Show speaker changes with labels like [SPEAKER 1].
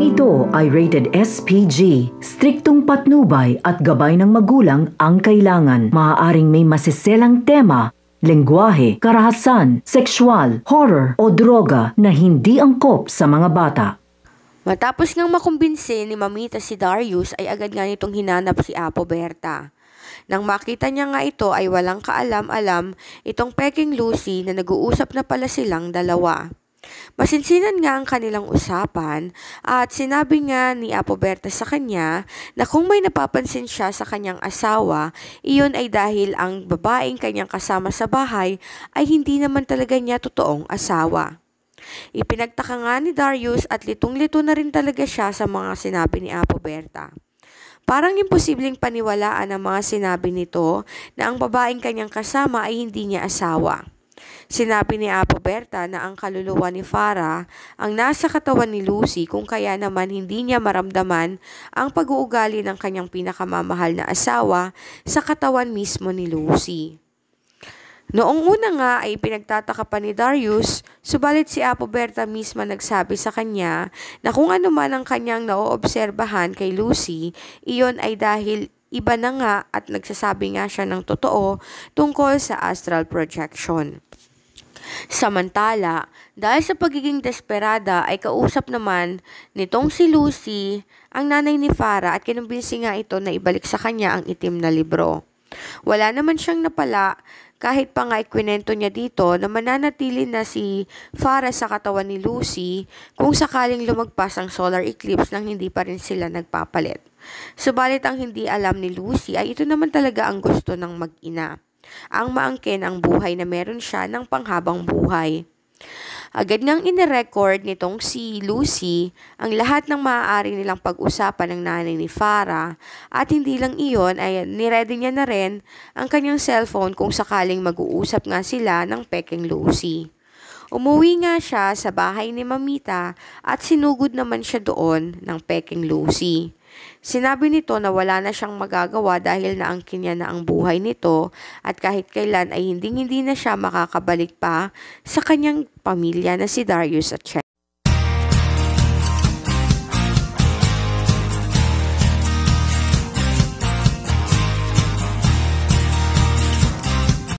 [SPEAKER 1] ito ay rated SPG. Striktong patnubay at gabay ng magulang ang kailangan. Maaaring may masiselang tema, lengguwahe, karahasan, sexual, horror o droga na hindi angkop sa mga bata.
[SPEAKER 2] Matapos ngang makumbinsi ni Mamita si Darius ay agad nga nitong hinanap si Apo Berta. Nang makita niya nga ito ay walang kaalam-alam itong Peking Lucy na nag-uusap na pala silang dalawa. Masinsinan nga ang kanilang usapan at sinabi nga ni Apo Berta sa kanya na kung may napapansin siya sa kanyang asawa, iyon ay dahil ang babaeng kanyang kasama sa bahay ay hindi naman talaga niya totoong asawa. Ipinagtaka nga ni Darius at litong-lito na rin talaga siya sa mga sinabi ni Apo Berta. Parang imposibleng paniwalaan ang mga sinabi nito na ang babaeng kanyang kasama ay hindi niya asawa. Sinabi ni Apo Berta na ang kaluluwa ni Farah ang nasa katawan ni Lucy kung kaya naman hindi niya maramdaman ang pag-uugali ng kanyang pinakamamahal na asawa sa katawan mismo ni Lucy. Noong una nga ay pinagtataka pa ni Darius, subalit si Apo Berta misma nagsabi sa kanya na kung ano man ang kanyang naoobserbahan kay Lucy, iyon ay dahil iba na nga at nagsasabi nga siya ng totoo tungkol sa astral projection. Samantala, dahil sa pagiging desperada ay kausap naman nitong si Lucy ang nanay ni Farah at kinumbinsi nga ito na ibalik sa kanya ang itim na libro. Wala naman siyang napala kahit pa nga ikwinento niya dito na mananatili na si Farah sa katawan ni Lucy kung sakaling lumagpas ang solar eclipse nang hindi pa rin sila nagpapalit. Subalit ang hindi alam ni Lucy ay ito naman talaga ang gusto ng mag-ina. Ang maangkin ang buhay na meron siya ng panghabang buhay. Agad ngang inirecord nitong si Lucy ang lahat ng maaari nilang pag-usapan ng nanay ni Farah at hindi lang iyon ay niready niya na rin ang kanyang cellphone kung sakaling mag-uusap nga sila ng Peking Lucy. Umuwi nga siya sa bahay ni Mamita at sinugod naman siya doon ng Peking Lucy. Sinabi nito na wala na siyang magagawa dahil naangkin niya na ang buhay nito at kahit kailan ay hindi na siya makakabalik pa sa kanyang pamilya na si Darius at Chen.